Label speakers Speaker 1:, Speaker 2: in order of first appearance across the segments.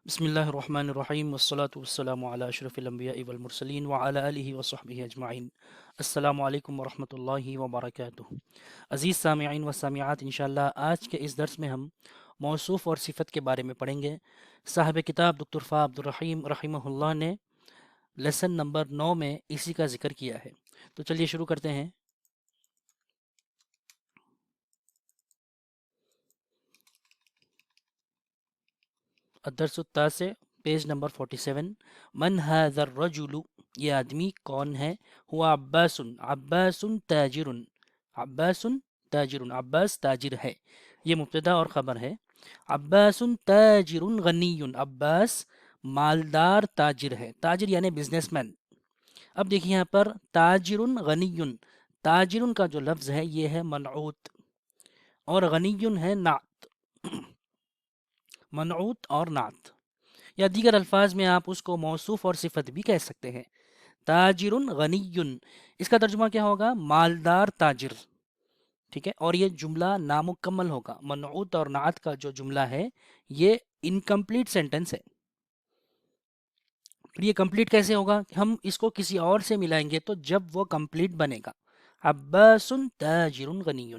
Speaker 1: بسم اللہ الرحمن الرحیم والصلاة والسلام علی اشرف الانبیاء والمرسلین وعلی آلہ وصحبہ اجمعین۔ السلام علیکم ورحمۃ اللہ وبرکاتہ۔ عزیز سامعین و سامعات، انشاءاللہ آج کے اس درس میں ہم موصوف اور صفت کے بارے میں پڑھیں گے۔ صاحب کتاب دکتور فا عبد الرحیم رحمہ اللہ نے لیسن نمبر 9 میں اسی کا ذکر کیا ہے۔ تو چلیے شروع کرتے ہیں۔ الدرس التاسع، پیج نمبر 47۔ من هذا الرجل، یہ آدمی کون ہے؟ ہوا عباس، عباس تاجر، عباس تاجر، عباس تاجر ہے۔ یہ مبتدا اور خبر ہے۔ عباس تاجر غنی، عباس مالدار تاجر ہے۔ تاجر یعنی بزنس مین۔ اب دیکھیے یہاں پر تاجر غنی، تاجر کا جو لفظ ہے یہ ہے منعوت، اور غنی ہے نعت، منعوت اور نعت، یا دیگر الفاظ میں آپ اس کو موصوف اور صفت بھی کہہ سکتے ہیں۔ تاجر غنی، اس کا ترجمہ کیا ہوگا؟ مالدار تاجر، ٹھیک ہے۔ اور یہ جملہ نامکمل ہوگا۔ منعوت اور نعت کا جو جملہ ہے یہ انکمپلیٹ سینٹنس ہے۔ پھر یہ کمپلیٹ کیسے ہوگا؟ ہم اس کو کسی اور سے ملائیں گے تو جب وہ کمپلیٹ بنے گا۔ عباس تاجر غنی،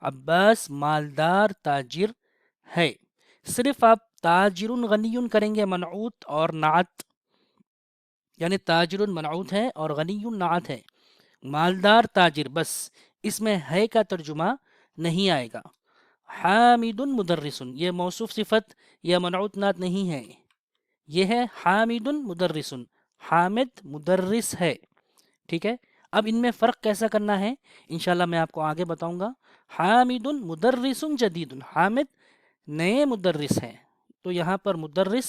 Speaker 1: عباس مالدار تاجر ہے۔ صرف آپ تاجر غنی کریں گے منعوت اور نعت، یعنی تاجر منعوت ہے اور غنی نعت ہے، مالدار تاجر، بس اس میں ہے کا ترجمہ نہیں آئے گا۔ حامد مدرس، یہ موصوف صفت یا منعوت نعت نہیں ہے، یہ ہے حامد مدرس، حامد مدرس ہے، ٹھیک ہے۔ اب ان میں فرق کیسا کرنا ہے انشاءاللہ میں آپ کو آگے بتاؤں گا۔ حامد مدرس جدید، حامد نئے مدرس ہیں، تو یہاں پر مدرس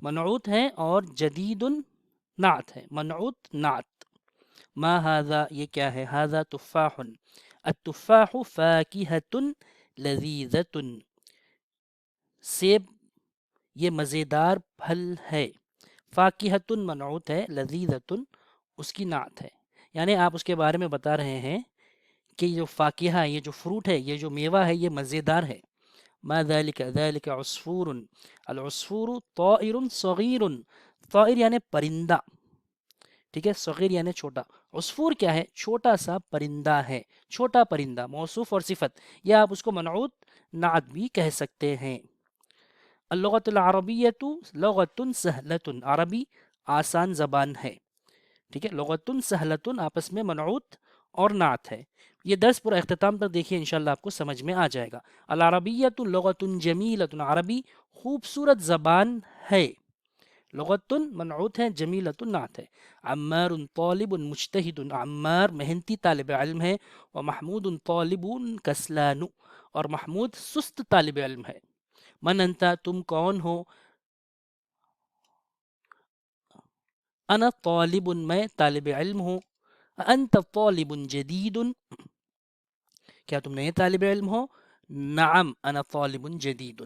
Speaker 1: منعوت ہے اور جدید نعت ہے، منعوت نعت۔ ما هذا، یہ کیا ہے؟ هذا تفاح، التفاح فاکہۃ لذیذۃ، سیب یہ مزیدار پھل ہے۔ فاکہۃ منعوت ہے، لذیذۃ اس کی نعت ہے، یعنی آپ اس کے بارے میں بتا رہے ہیں کہ یہ جو فاکہہ، یہ جو فروٹ ہے، یہ جو میوہ ہے، یہ مزیدار ہے۔ ما ذلك، ذلك عصفور، العصفور طائر صغیر، طائر یعنی پرندہ، ٹھیک ہے، صغیر یعنی چھوٹا، عصفور کیا ہے؟ چھوٹا سا پرندہ ہے، چھوٹا پرندہ، موصوف اور صفت، یا آپ اس کو منعوت نعت بھی کہہ سکتے ہیں۔ اللغۃ العربیۃ لغۃ سہلۃ، عربی آسان زبان ہے، ٹھیک ہے۔ لغۃ سہلۃ آپس میں منعوت اور نعت ہے۔ یہ درس پورا اختتام تک دیکھیے، انشاءاللہ آپ کو سمجھ میں آ جائے گا۔ العربیۃ لغۃ جمیلۃ، عربی خوبصورت زبان ہے، لغۃ منعوت ہے، جمیلۃ نعت ہے۔ عمار طالب مجتہد، عمار محنتی طالب علم ہے، ومحمود طالب کسلان، اور محمود سست طالب علم ہے۔ من انت، تم کون ہو؟ انا طالب، میں طالب علم ہوں۔ انت طالب جدید، کیا تم نئے طالب علم ہو؟ نعم انا طالب جدید،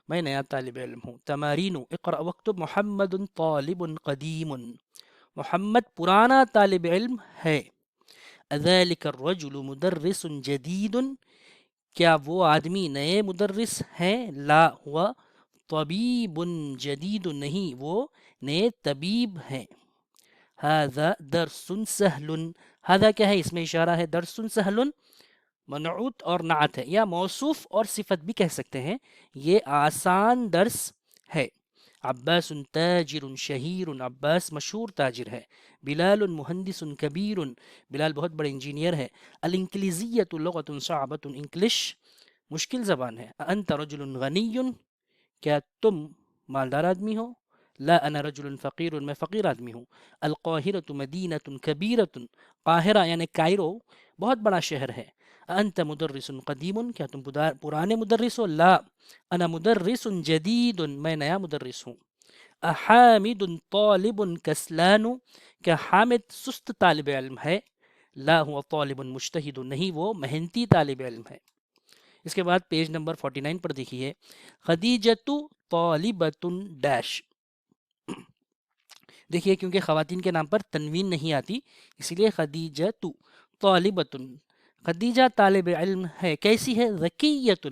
Speaker 1: میں نیا طالب علم ہوں۔ تمارین، اقرأ واکتب، محمد طالب قدیم، محمد پرانا طالب علم ہے۔ اذلک الرجل مدرس جدید، کیا وہ آدمی نئے مدرس ہیں؟ لا ہوا طبیب جدید، نہیں وہ نئے طبیب ہیں۔ هذا درس سهل، هذا کیا ہے؟ اس میں اشارہ ہے، درس سهل منعوت اور نعت ہے، یا موصوف اور صفت بھی کہہ سکتے ہیں، یہ آسان درس ہے۔ عباس تاجر شہیر، عباس مشہور تاجر ہے۔ بلال مہندس کبیر، بلال بہت بڑے انجینئر ہے۔ الانگلیزیۃ لغۃ صعبۃ، انگلش مشکل زبان ہے۔ انت رجل غنی، کیا تم مالدار آدمی ہو؟ لا انا رجل فقیر، میں فقیر آدمی ہوں۔ القاہرۃ مدینۃ کبیرۃ، قاہرہ یعنی کائرو بہت بڑا شہر ہے۔ انت مدرس قدیم، کیا تم پرانے مدرس ہو؟ لا انا مدرس جدید، میں نیا مدرس ہوں۔ احامد طالب کسلان، کیا حامد سست طالب علم ہے؟ لا هو طالب مجتہد، نہیں وہ محنتی طالب علم ہے۔ اس کے بعد پیج نمبر 49 پر دیکھیے، خدیجۃ طالبۃ ڈیش، دیکھیے کیونکہ خواتین کے نام پر تنوین نہیں آتی، اسی لیے خدیجۃ طالبۃ، خدیجہ طالب علم ہے، کیسی ہے؟ ذکیۃ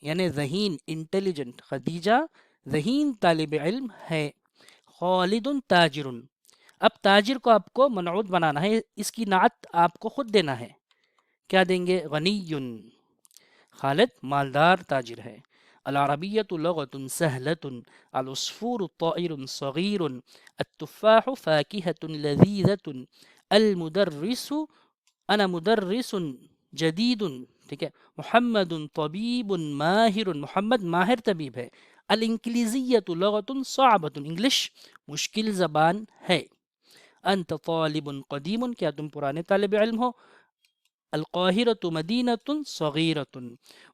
Speaker 1: یعنی ذہین، انٹیلیجنٹ، خدیجہ ذہین طالب علم ہے. خالد تاجر. اب تاجر کو آپ کو منعوت بنانا ہے، اس کی نعت آپ کو خود دینا ہے. کیا دیں گے؟ غنی. خالد مالدار تاجر ہے. العربیۃ لغۃ سہلۃ، العصفور طائر صغیر، التفاح فاکہۃ لذیذۃ، المدرس انا مدرس جدید. ٹھیک ہے. محمد طبیب ماہر، محمد ماہر طبیب ہے. الانگلیزیۃ لغۃ صعبۃ، انگلش مشکل زبان ہے. انت طالب قدیم، کیا تم پرانے طالب علم ہو. القاہرۃ مدینۃ صغیرۃ.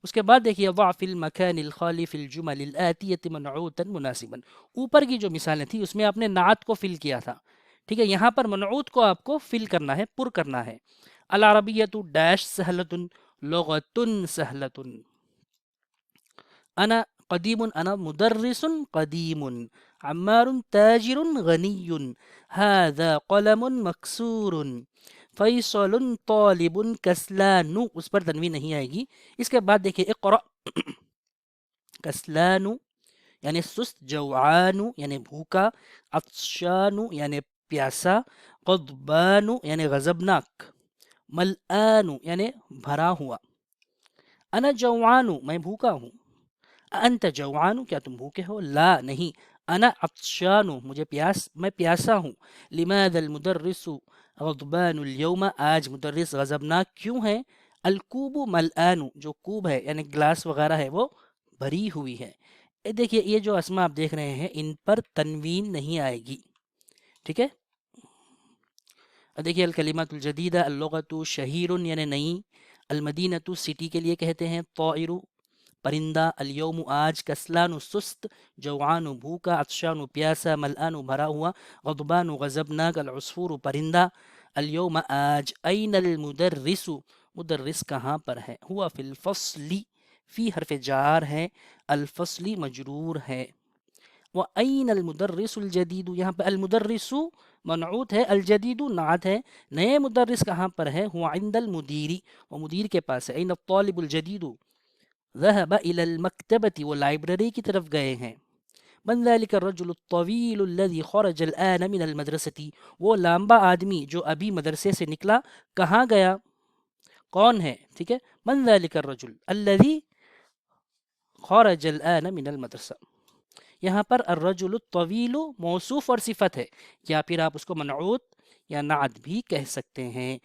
Speaker 1: اس کے بعد دیکھیے ضع فی المکان الخالی فی الجمل الآتیۃ منعوتا مناسبا. اوپر کی جو مثالیں تھیں اس میں آپ نے نعت کو فل کیا تھا. ٹھیک ہے. یہاں پر منعوت کو آپ کو فل کرنا ہے، پر کرنا ہے. العربیۃ ڈیش سہلۃ لغۃ سہلۃ. انا قدیم انا مدرس قدیم. عمار تاجر غنی. هذا قلم مکسور. فیصل طالب کسلان، اس پر تنوین نہیں آئے گی. اس کے بعد دیکھیے اقرأ. کسلان یعنی سست، جوعان یعنی بھوکا، عطشان یعنی پیاسا، غضبان یعنی غضبناک، ملآن یعنی بھرا ہوا. انا جوعان میں بھوکا ہوں. انت جوعان کیا تم بھوکے ہو. لا نہیں. انا عطشان مجھے میں پیاسا ہوں. لماذا المدرس غضبان اليوم، آج مدرس غضبناک کیوں ہے. الکوب ملآن، جو کوب ہے یعنی گلاس وغیرہ ہے وہ بھری ہوئی ہے. دیکھیے یہ جو اسما آپ دیکھ رہے ہیں ان پر تنوین نہیں آئے گی. ٹھیک ہے. دیکھیے الکلمات الجدیدہ، اللغت شہیر یعنی نئی، المدینۃ سٹی کے لیے کہتے ہیں، طائر پرندہ، الیوم آج، کسلان سست، جوعان بھوکا، عطشان پیاسا، ملآن بھرا ہوا، غضبان غضبناک، العصفور پرندہ، الیوم آج. این المدرس، مدرس کہاں پر ہے. ہوا فی الفصل، فی حرف جار ہے، الفصل مجرور ہے. وَأَيْنَ الْمُدَرِّسُ الْجَدِيدُ، یہاں پہ المدرس منعوت ہے، الجدید نعت ہے. نئے مدرس کہاں پر ہے. ہوا عند المدیری، وہ مدیر کے پاس ہے. این الطالب الجدید ذهب الى المکتبۃ، وہ لائبریری کی طرف گئے ہیں. من ذلك الرجل الطویل الذي خرج الآن من المدرسۃ، وہ لامبا آدمی جو ابھی مدرسے سے نکلا کہاں گیا، کون ہے. ٹھیک ہے. من ذلك الرجل الذي خرج الآن من المدرسہ. یہاں پر الرجل الطویل موصوف اور صفت ہے، یا پھر آپ اس کو منعوت یا نعت بھی کہہ سکتے ہیں.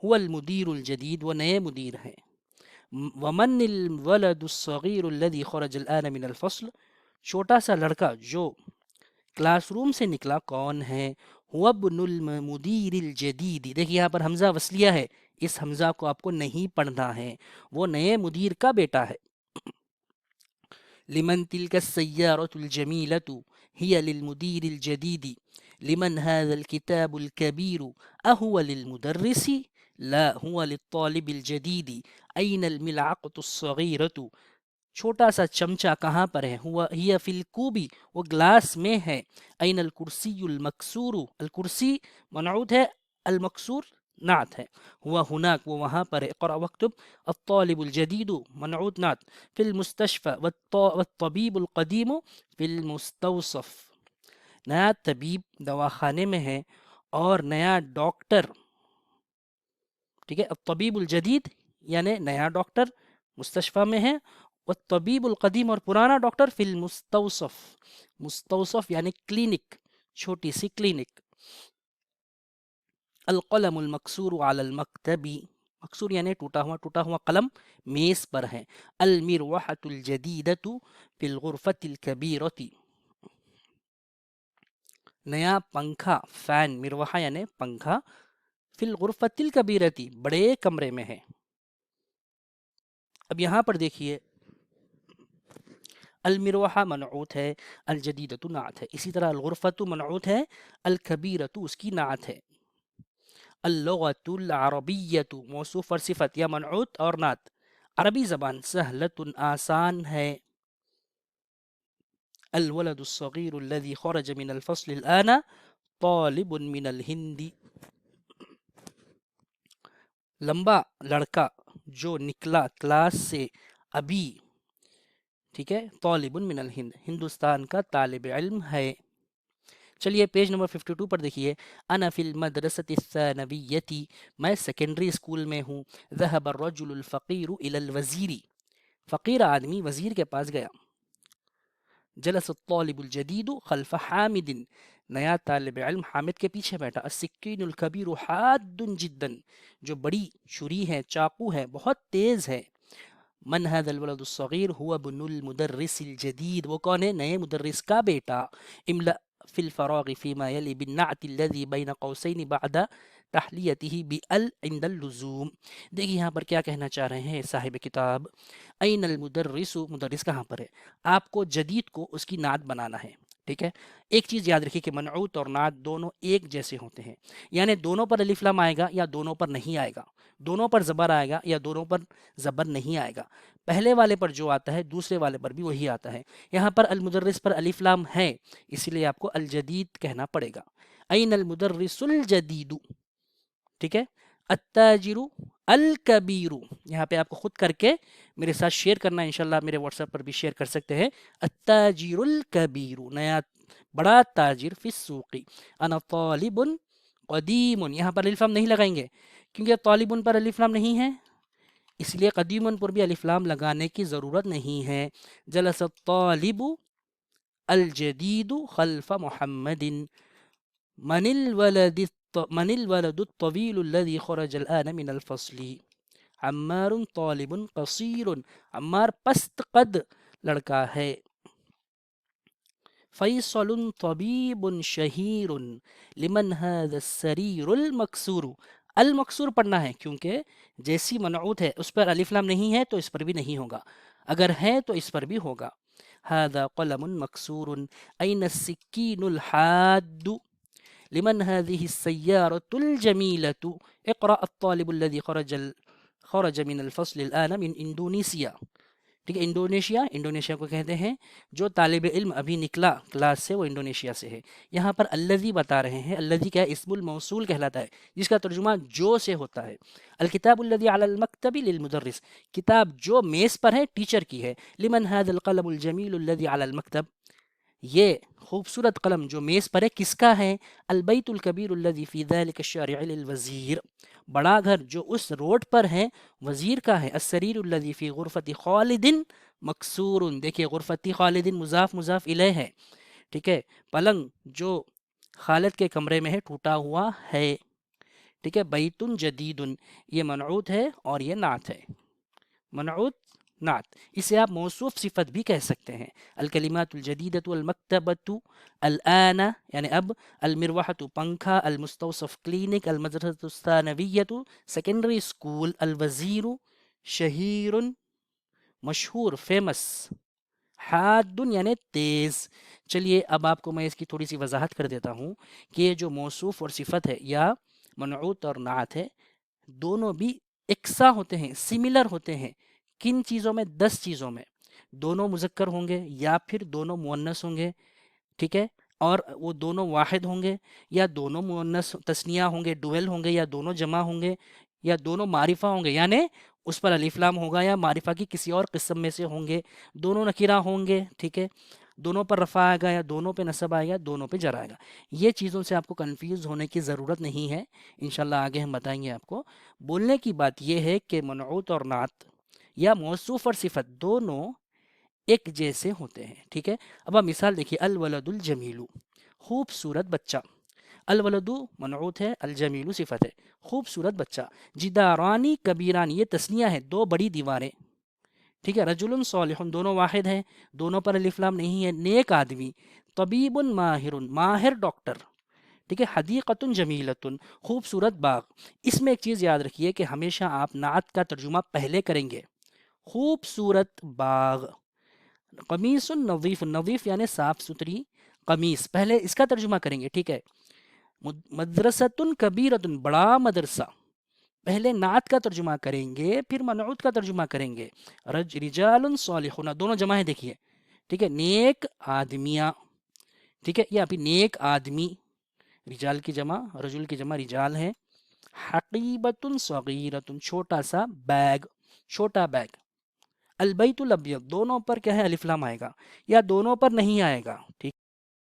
Speaker 1: هو المدیر الجدید، وہ نئے مدیر ہیں. ومن الولد الصغیر الذي خرج الآن من الفصل، چھوٹا سا لڑکا جو کلاس روم سے نکلا کون ہے. هو ابن المدیر الجدید. دیکھیے یہاں پر حمزہ وصلیہ ہے، اس حمزہ کو آپ کو نہیں پڑھنا ہے، وہ نئے مدیر کا بیٹا ہے. لمن تلك السيارة الجميلة هي للمدير الجديد. لمن هذا الكتاب الكبير أهو للمدرس. لا هو للطالب الجديد. أين الملعقة الصغيرة، چھوٹا سا چمچہ کہاں پر ہے. ہوا ہی فی الکوبی، وہ گلاس میں ہے. این الکرسی المکسور، الکرسی منعوت ہے، المکسور نعت ہے. ہوا ہناک، وہ وہاں پر ہے. اقرأ واکتب. الطالب الجدید منعوت نعت. فی المستشفى والطبیب القدیم فی المستوصف، نیا طبیب دواخانے میں ہے اور نیا ڈاکٹر. ٹھیک ہے. الطبیب الجدید یعنی نیا ڈاکٹر مستشفیٰ میں ہے، والطبیب القدیم اور پرانا ڈاکٹر فی المستوصف، مستوصف یعنی کلینک، چھوٹی سی کلینک. القلم المکسور علی المکتب، مکسور یعنی ٹوٹا ہوا قلم میز پر ہے. المروحة الجدیدة فی الغرفة الكبیرة، نیا پنکھا فین، مروحہ یعنی پنکھا، فی الغرفة الكبیرة بڑے کمرے میں ہے. اب یہاں پر دیکھیے المروحہ منعوت ہے، الجدیدۃ نعت ہے. اسی طرح الغرفۃ منعوت ہے، الکبیرۃ اس کی نعت ہے. اللغۃ العربیۃ موصوف اور صفت یا منعوت اور نعت. عربی زبان سہلۃ آسان ہے. الولد الصغیر الذي خرج من الفصل الآن طالب من الہند. لمبا لڑکا جو نکلا کلاس سے ابھی. ٹھیک ہے، طالب من الہند، ہندوستان کا طالب علم ہے۔ چلیے پیج نمبر 52 پر دیکھیے، انا فی المدرسۃ الثانویۃ، میں سیکنڈری اسکول میں ہوں، ذهب الرجل الفقیر الی الوزیر، فقیر آدمی وزیر کے پاس گیا، جلس الطالب الجدید خلف حامد، نیا طالب علم حامد کے پیچھے بیٹھا، السکین الکبیر حاد جدا، جو بڑی چھری ہے، چاقو ہے، بہت تیز ہے، من هذا الولد الصغیر هو ابن المدرس الجدید، وہ کون ہے؟ نئے مدرس کا بیٹا، املا فی الفراغ فیما یلی بالنعت الذی بین قوسین بعد تحلیته بال عند اللزوم۔ دیکھیے یہاں پر کیا کہنا چاہ رہے ہیں صاحب کتاب، این المدرس، مدرس کہاں پر ہے؟ آپ کو جدید کو اس کی نعت بنانا ہے، ٹھیک ہے۔ ایک چیز یاد رکھیے کہ منعوت اور نعت دونوں ایک جیسے ہوتے ہیں، یعنی دونوں پر الف لام آئے گا یا دونوں پر نہیں آئے گا، دونوں پر زبر آئے گا یا دونوں پر زبر نہیں آئے گا، پہلے والے پر جو آتا ہے دوسرے والے پر بھی وہی آتا ہے۔ یہاں پر المدرس پر الف لام ہے، اسی لیے آپ کو الجدید کہنا پڑے گا، این المدرس الجدید، ٹھیک ہے۔ التاجر الکبیر، یہاں پہ آپ کو خود کر کے میرے ساتھ شیئر کرنا ہے، انشاءاللہ میرے واٹس ایپ پر بھی شیئر کر سکتے ہیں۔ التاجر الکبیر، نیا بڑا تاجر، فی السوق، انا طالب قدیم، یہاں پر الف لام نہیں لگائیں گے کیونکہ طالب پر الف لام نہیں ہے، اس لیے قدیم پر بھی الف لام لگانے کی ضرورت نہیں ہے۔ جلس الطالب الجدید خلف محمد، من الولد الطویل الذي خرج الآن من الفصل، عمار طالب قصیر، عمار پست قد لڑکا ہے، فیصل طبیب شہیر، لمن هذا السریر المکسور، المکسور پڑھنا ہے کیونکہ جیسی منعوت ہے اس پر الف لام نہیں ہے تو اس پر بھی نہیں ہوگا، اگر ہے تو اس پر بھی ہوگا۔ هذا قلم مکسور، این السکین الحاد، لمن هذه السيارة الجميلة، اقرأ الطالب الذي خرج من الفصل الآن من اندونیسیا، ٹھیک ہے، انڈونیشیا کو کہتے ہیں، جو طالب علم ابھی نکلا کلاس سے وہ انڈونیشیا سے ہے۔ یہاں پر الذی بتا رہے ہیں، الذی کیا ہے؟ اسم الموصول کہلاتا ہے، جس کا ترجمہ جو سے ہوتا ہے۔ الکتاب الذی علی المکتب للمدرس، کتاب جو میز پر ہے ٹیچر کی ہے۔ لمن هذا القلم الجمیل الذی علی المکتب، یہ خوبصورت قلم جو میز پر ہے کس کا ہے؟ البیت الکبیر الذی فی ذلک الشارع للوزیر، بڑا گھر جو اس روڈ پر ہے وزیر کا ہے۔ السریر الذی فی غرفت خالد مکسور، دیکھیے غرفت خالد مضاف مضاف الیہ ہے، ٹھیک ہے، پلنگ جو خالد کے کمرے میں ہے ٹوٹا ہوا ہے، ٹھیک ہے۔ بیت جدید، یہ منعوت ہے اور یہ نعت ہے، منعوت نعت، اسے آپ موصوف صفت بھی کہہ سکتے ہیں۔ الکلمات الجدیدۃ المکتبۃ الآن یعنی اب، المروحۃ پنکھا، المستوصف کلینک، المدرسۃ الثانویۃ سیکنڈری اسکول، الوزیر شہیر مشہور فیمس، حاد یعنی تیز۔ چلیے اب آپ کو میں اس کی تھوڑی سی وضاحت کر دیتا ہوں کہ یہ جو موصوف اور صفت ہے یا منعوت اور نعت ہے دونوں بھی یکساں ہوتے ہیں، سملر ہوتے ہیں، کن چیزوں میں؟ 10 چیزوں میں، دونوں مذکر ہوں گے یا پھر دونوں مؤنث ہوں گے، ٹھیک ہے، اور وہ دونوں واحد ہوں گے یا دونوں مؤنث تثنیہ ہوں گے، ڈویل ہوں گے یا دونوں جمع ہوں گے یا دونوں معرفہ ہوں گے، یعنی اس پر الف لام ہوگا یا معرفہ کی کسی اور قسم میں سے ہوں گے، دونوں نکرہ ہوں گے، ٹھیک ہے، دونوں پر رفع آئے گا یا دونوں پہ نصب آئے گا، دونوں پہ جر آئے گا۔ یہ چیزوں سے آپ کو کنفیوز ہونے کی ضرورت نہیں ہے، انشاءاللہ آگے ہم بتائیں گے آپ کو۔ بولنے کی بات یہ ہے کہ منعوت اور نعت یا موصوف اور صفت دونوں ایک جیسے ہوتے ہیں، ٹھیک ہے۔ اب آپ مثال دیکھیے، الولد الجمیل، خوبصورت بچہ، الولد منعوت ہے، الجمیل صفت ہے، خوبصورت بچہ۔ جدارانی کبیرانی، یہ تثنیہ ہے، 2 بڑی دیواریں، ٹھیک ہے۔ رجل صالح، دونوں واحد ہیں، دونوں پر الف لام نہیں ہے، نیک آدمی۔ طبیب ماہر، ماہر ڈاکٹر، ٹھیک ہے۔ حدیقۃ جمیلۃ، خوبصورت باغ۔ اس میں ایک چیز یاد رکھیے کہ ہمیشہ آپ نعت کا ترجمہ پہلے کریں گے، خوبصورت باغ۔ قمیص نظیف، نظیف یعنی صاف ستھری قمیص، پہلے اس کا ترجمہ کریں گے، ٹھیک ہے۔ مدرسۃ کبیرۃ، بڑا مدرسہ، پہلے نعت کا ترجمہ کریں گے پھر منعوت کا ترجمہ کریں گے۔ رجال صالحون، دونوں جمع ہے دیکھیے، ٹھیک ہے، نیک آدمیاں، ٹھیک ہے، یا پھر نیک آدمی، رجال کی جمع، رجل کی جمع رجال ہے۔ حقیبۃ صغیرۃ، چھوٹا سا بیگ، چھوٹا بیگ۔ البیت الابیض دونوں پر کیا ہے الف لام آئے گا یا دونوں پر نہیں آئے گا ٹھیک